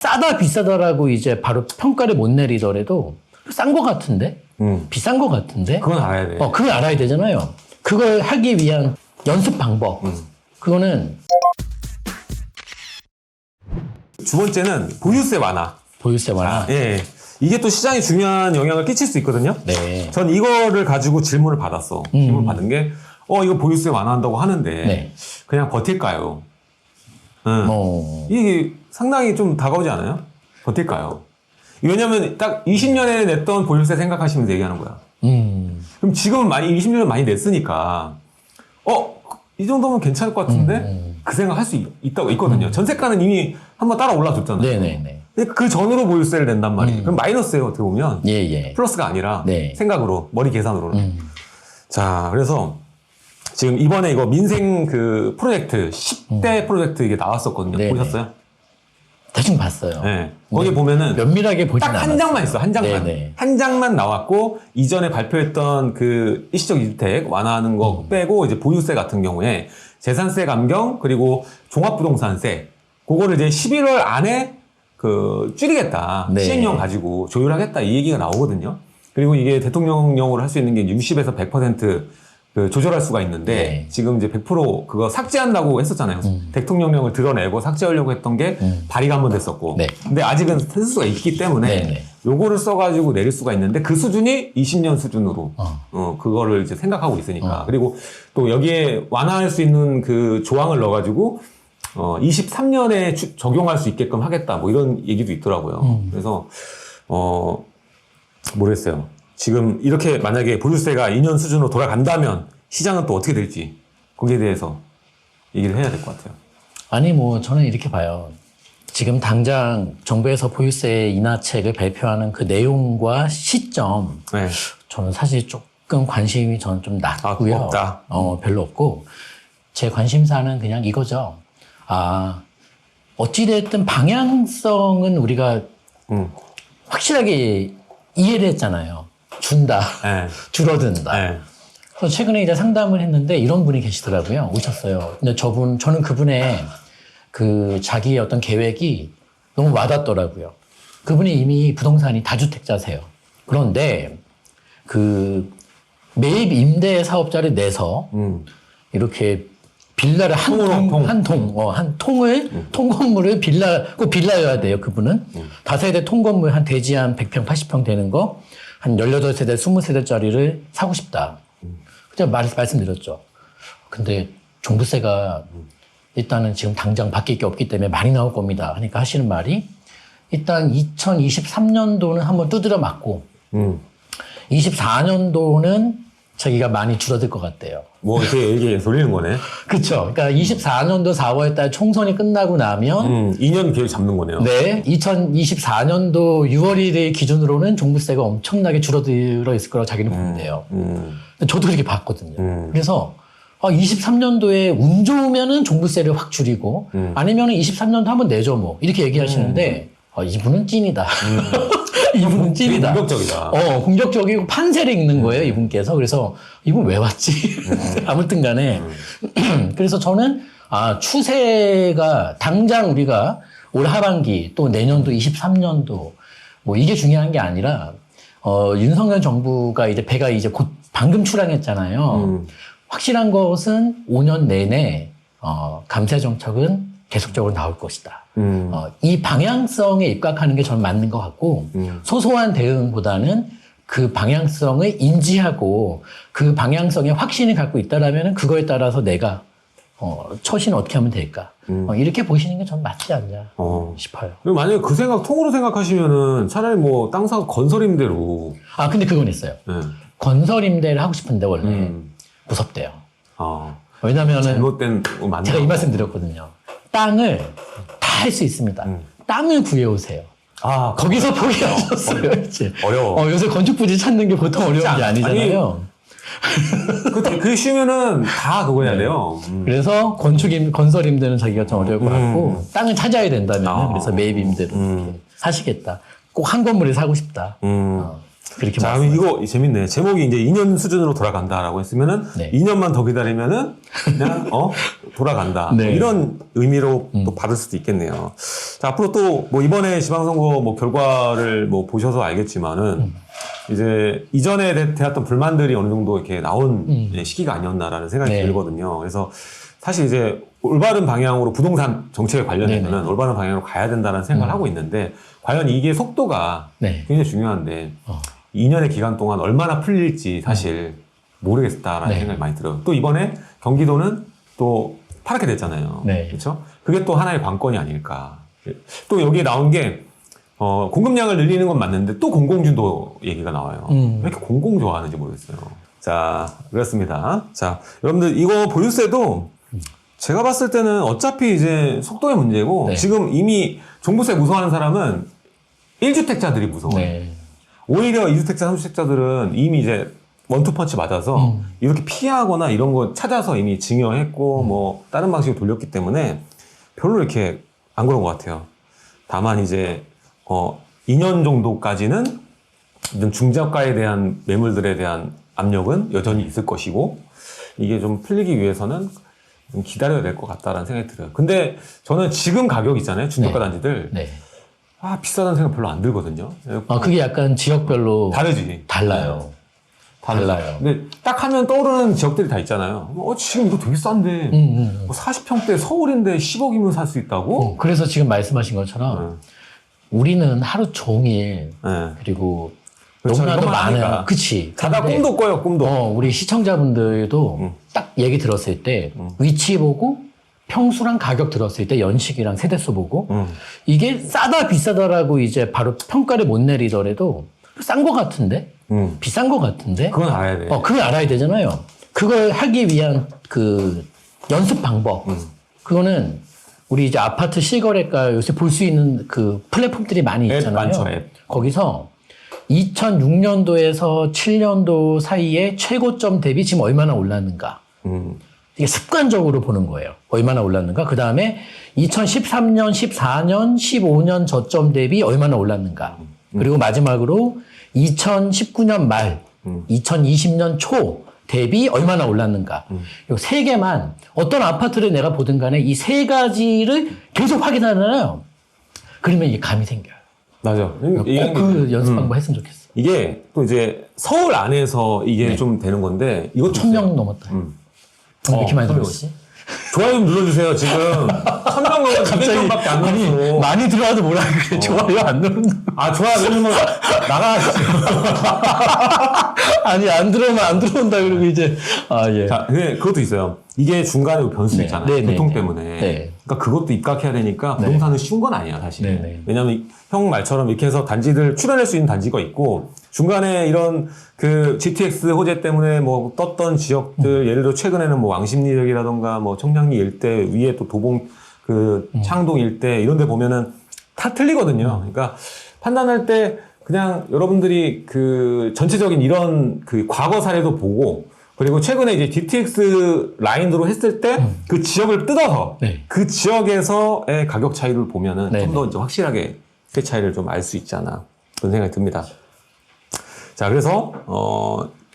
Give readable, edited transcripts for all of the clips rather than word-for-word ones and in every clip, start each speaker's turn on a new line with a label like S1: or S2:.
S1: 싸다 비싸다라고 이제 바로 평가를 못 내리더라도 싼 거 같은데? 비싼 거 같은데?
S2: 그건 알아야 돼.
S1: 그걸 알아야 되잖아요. 그걸 하기 위한 연습 방법. 그거는
S2: 두 번째는 보유세 완화.
S1: 보유세 완화.
S2: 예. 이게 또 시장에 중요한 영향을 끼칠 수 있거든요.
S1: 네.
S2: 전 이거를 가지고 질문을 받았어. 질문 받은 게, 이거 보유세 완화한다고 하는데,
S1: 네.
S2: 그냥 버틸까요? 응. 이게 상당히 좀 다가오지 않아요? 버틸까요? 왜냐면 딱 20년에 냈던 보유세 생각하시면서 얘기하는 거야. 그럼 지금은 20년을 많이 냈으니까, 이 정도면 괜찮을 것 같은데? 그 생각 할 수 있거든요. 전세가는 이미 한번 따라 올라줬잖아요.
S1: 네네네.
S2: 그 전으로 보유세를 낸단 말이에요. 그럼 마이너스예요, 어떻게 보면.
S1: 예.
S2: 플러스가 아니라
S1: 네.
S2: 생각으로, 머리 계산으로는. 자, 그래서 지금 이번에 이거 민생 그 프로젝트, 10대 프로젝트 이게 나왔었거든요.
S1: 네네.
S2: 보셨어요?
S1: 대충 봤어요.
S2: 네. 거기 보면은
S1: 면밀하게 보진
S2: 딱
S1: 않았어요.
S2: 한 장만 있어, 한 장만.
S1: 네네.
S2: 한 장만 나왔고, 이전에 발표했던 그 일시적 이주택 완화하는 거 빼고, 이제 보유세 같은 경우에 재산세 감경, 그리고 종합부동산세, 그거를 이제 11월 안에 줄이겠다.
S1: 네.
S2: 시행령 가지고 조율하겠다. 이 얘기가 나오거든요. 그리고 이게 대통령령으로 할 수 있는 게 60에서 100% 조절할 수가 있는데,
S1: 네.
S2: 지금 이제 100% 그거 삭제한다고 했었잖아요. 대통령령을 드러내고 삭제하려고 했던 게 발의가 한번 됐었고.
S1: 네.
S2: 근데 아직은 쓸 수가 있기 때문에,
S1: 네네.
S2: 요거를 써가지고 내릴 수가 있는데, 그 수준이 20년 수준으로, 그거를 이제 생각하고 있으니까. 그리고 또 여기에 완화할 수 있는 그 조항을 넣어가지고, 23년에 적용할 수 있게끔 하겠다. 뭐 이런 얘기도 있더라고요. 그래서, 모르겠어요. 지금 이렇게 만약에 보유세가 2년 수준으로 돌아간다면 시장은 또 어떻게 될지 거기에 대해서 얘기를 해야 될 것 같아요.
S1: 아니 저는 이렇게 봐요. 지금 당장 정부에서 보유세 인하책을 발표하는 그 내용과 시점,
S2: 네.
S1: 저는 사실 조금 관심이 저는 좀 낮고요.
S2: 없다.
S1: 별로 없고, 제 관심사는 그냥 이거죠. 어찌됐든 방향성은 우리가 확실하게 이해를 했잖아요. 준다.
S2: 네.
S1: 줄어든다.
S2: 네.
S1: 그래서 최근에 이제 상담을 했는데 이런 분이 계시더라고요. 오셨어요. 근데 저는 그분의 자기의 어떤 계획이 너무 와닿더라고요. 그분이 이미 부동산이 다주택자세요. 그런데 매입 임대 사업자를 내서 이렇게 빌라를 한 통을, 통건물을 꼭 빌라여야 돼요, 그분은. 다세대 통건물 한 대지 한 100평, 80평 되는 거, 한 18세대, 20세대짜리를 사고 싶다. 제가 말씀드렸죠. 근데 종부세가 일단은 지금 당장 바뀔 게 없기 때문에 많이 나올 겁니다. 하니까 하시는 말이, 일단 2023년도는 한번 두드려 맞고, 24년도는 자기가 많이 줄어들 것 같대요.
S2: 뭐 이렇게 돌리는 거네.
S1: 그렇죠. 그러니까 24년도 4월 달 총선이 끝나고 나면
S2: 2년 계획 잡는 거네요.
S1: 네, 2024년도 6월 1일 기준으로는 종부세가 엄청나게 줄어들어 있을 거라고 자기는 보는데요. 저도 그렇게 봤거든요. 그래서 23년도에 운 좋으면은 종부세를 확 줄이고 아니면은 23년도 한번 내줘 뭐 이렇게 얘기하시는데 이분은 찐이다. 이분은 찐이다.
S2: 공격적이다.
S1: 공격적이고 판세를 읽는 거예요, 이분께서. 그래서 이분 왜 왔지? 아무튼 간에. 그래서 저는 추세가 당장 우리가 올 하반기 또 내년도 23년도 뭐 이게 중요한 게 아니라 윤석열 정부가 이제 배가 이제 곧 방금 출항했잖아요. 확실한 것은 5년 내내 감세 정책은 계속적으로 나올 것이다. 이 방향성에 입각하는 게 저는 맞는 것 같고, 소소한 대응보다는 그 방향성을 인지하고 그 방향성에 확신을 갖고 있다라면 그거에 따라서 내가 처신을 어떻게 하면 될까. 이렇게 보시는 게 전 맞지 않냐 싶어요.
S2: 그럼 만약에 그 생각 통으로 생각하시면은 차라리 뭐 땅 사고 건설 임대로.
S1: 근데 그건 있어요.
S2: 네.
S1: 건설 임대를 하고 싶은데 원래 무섭대요. 왜냐면은
S2: 잘못된 맞나?
S1: 제가 이 말씀 드렸거든요. 땅을 다 할 수 있습니다. 땅을 구해오세요. 거기서 포기하셨어요, 이제.
S2: 어려워.
S1: 요새 건축부지 찾는 게 보통 어려운 게 아니잖아요.
S2: 그 쉬면은 다 그거 해야 돼요.
S1: 그래서 건설 임대는 자기가 좀 어려울 것 같고, 땅을 찾아야 된다면, 그래서 매입 임대로 하시겠다. 꼭 한 건물에 사고 싶다. 그렇게
S2: 자, 그럼 이거 재밌네. 제목이 이제 2년 수준으로 돌아간다라고 했으면은
S1: 네.
S2: 2년만 더 기다리면은 그냥 돌아간다.
S1: 네.
S2: 뭐 이런 의미로 또 받을 수도 있겠네요. 자, 앞으로 또 뭐 이번에 지방선거 뭐 결과를 뭐 보셔서 알겠지만은 이제 이전에 대했던 불만들이 어느 정도 이렇게 나온 시기가 아니었나라는 생각이
S1: 네.
S2: 들거든요. 그래서 사실 이제 올바른 방향으로 부동산 정책에 관련해서는
S1: 네네.
S2: 올바른 방향으로 가야 된다는 생각을 하고 있는데 과연 이게 속도가
S1: 네.
S2: 굉장히 중요한데 2년의 기간 동안 얼마나 풀릴지 사실 모르겠다라는
S1: 네.
S2: 생각이 많이 들어요. 또 이번에 경기도는 또 파랗게 됐잖아요.
S1: 네.
S2: 그렇죠? 그게 또 하나의 관건이 아닐까. 또 여기에 나온 게 공급량을 늘리는 건 맞는데 또 공공주도 얘기가 나와요. 왜 이렇게 공공 좋아하는지 모르겠어요. 자, 그렇습니다. 자, 여러분들 이거 보유세도 제가 봤을 때는 어차피 이제 속도의 문제고
S1: 네.
S2: 지금 이미 종부세 무서워하는 사람은 1주택자들이 무서워요.
S1: 네.
S2: 오히려 2주택자, 3주택자들은 이미 이제 원투펀치 맞아서 이렇게 피하거나 이런 거 찾아서 이미 증여했고 뭐 다른 방식으로 돌렸기 때문에 별로 이렇게 안 그런 것 같아요. 다만 이제 2년 정도까지는 이런 중저가에 대한 매물들에 대한 압력은 여전히 있을 것이고 이게 좀 풀리기 위해서는 좀 기다려야 될 것 같다라는 생각이 들어요. 근데 저는 지금 가격 있잖아요. 중저가
S1: 네.
S2: 단지들.
S1: 네.
S2: 비싸다는 생각 별로 안 들거든요.
S1: 그게 약간 지역별로
S2: 다르지.
S1: 달라요. 달라요.
S2: 근데 딱 하면 떠오르는 지역들이 다 있잖아요. 지금 이거 되게 싼데. 뭐 40평대 서울인데 10억이면 살 수 있다고?
S1: 그래서 지금 말씀하신 것처럼 우리는 하루 종일
S2: 네.
S1: 그리고
S2: 그렇죠.
S1: 너무나도
S2: 이것만
S1: 많은
S2: 하니까.
S1: 그치.
S2: 자다
S1: 근데
S2: 꿈도 꿔요, 꿈도.
S1: 우리 시청자분들도 딱 얘기 들었을 때 위치 보고 평수랑 가격 들었을 때 연식이랑 세대수 보고 이게 싸다 비싸다라고 이제 바로 평가를 못 내리더라도 싼 거 같은데 비싼 거 같은데
S2: 그건 알아야 돼.
S1: 그걸 알아야 되잖아요. 그걸 하기 위한 그 연습 방법 그거는 우리 이제 아파트 실거래가 요새 볼 수 있는 그 플랫폼들이 많이
S2: 앱
S1: 있잖아요.
S2: 많죠, 앱.
S1: 거기서 2006년도에서 7년도 사이에 최고점 대비 지금 얼마나 올랐는가. 이게 습관적으로 보는 거예요. 얼마나 올랐는가. 그 다음에 2013년, 14년, 15년 저점 대비 얼마나 올랐는가. 그리고 마지막으로 2019년 말, 2020년 초 대비 얼마나 올랐는가. 이 세 개만 어떤 아파트를 내가 보든 간에 이 세 가지를 계속 확인하잖아요. 그러면 이게 감이 생겨요.
S2: 맞아.
S1: 꼭 그 연습 방법 했으면 좋겠어.
S2: 이게 또 이제 서울 안에서 이게 좀 되는 건데 이거
S1: 1000명 넘었다. 왜 이렇게 많이 들어오지?
S2: 좋아요 좀 눌러주세요. 지금 1000명 넘어서 200명밖에 안 눌렀어.
S1: 많이 들어와도 뭐라 그래. 좋아요 안 누른다.
S2: 좋아요 누르면 나가.
S1: 아니 안 들어오면 안 들어온다 그러고 이제 예.
S2: 자, 근데 그것도 있어요. 이게 중간에 변수
S1: 네.
S2: 있잖아요.
S1: 네,
S2: 교통
S1: 네,
S2: 때문에.
S1: 네.
S2: 그러니까 그것도 입각해야 되니까 부동산은 쉬운 건 아니야, 사실.
S1: 네, 네.
S2: 왜냐하면 형 말처럼 이렇게 해서 단지들 출연할 수 있는 단지가 있고 중간에 이런 그 GTX 호재 때문에 뭐 떴던 지역들 예를 들어 최근에는 뭐 왕십리역이라던가 뭐 청량리 일대 위에 또 도봉 그 창동 일대 이런 데 보면은 다 틀리거든요. 그러니까 판단할 때 그냥 여러분들이 그 전체적인 이런 그 과거 사례도 보고 그리고 최근에 이제 GTX 라인으로 했을 때 그 지역을 뜯어서
S1: 네.
S2: 그 지역에서의 가격 차이를 보면은
S1: 네,
S2: 좀 더 이제 확실하게 그 차이를 좀 알 수 있지 않나 그런 생각이 듭니다. 자, 그래서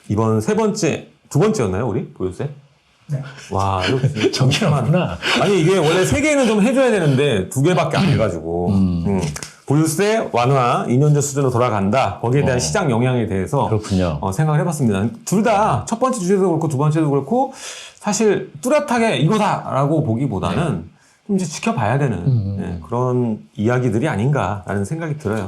S2: 이번 두 번째였나요, 우리 보유세?
S3: 네.
S2: 와, 이거
S1: 정신없구나.
S2: 아니 이게 원래 3개는 좀 해줘야 되는데 2개밖에 안 해가지고 보유세 완화 2년 전 수준으로 돌아간다. 거기에 대한 시장 영향에 대해서
S1: 그렇군요.
S2: 생각을 해봤습니다. 둘 다 첫 번째 주제도 그렇고 두 번째도 그렇고 사실 뚜렷하게 이거다라고 보기보다는 좀 이제 지켜봐야 되는 그런 이야기들이 아닌가라는 생각이 들어요.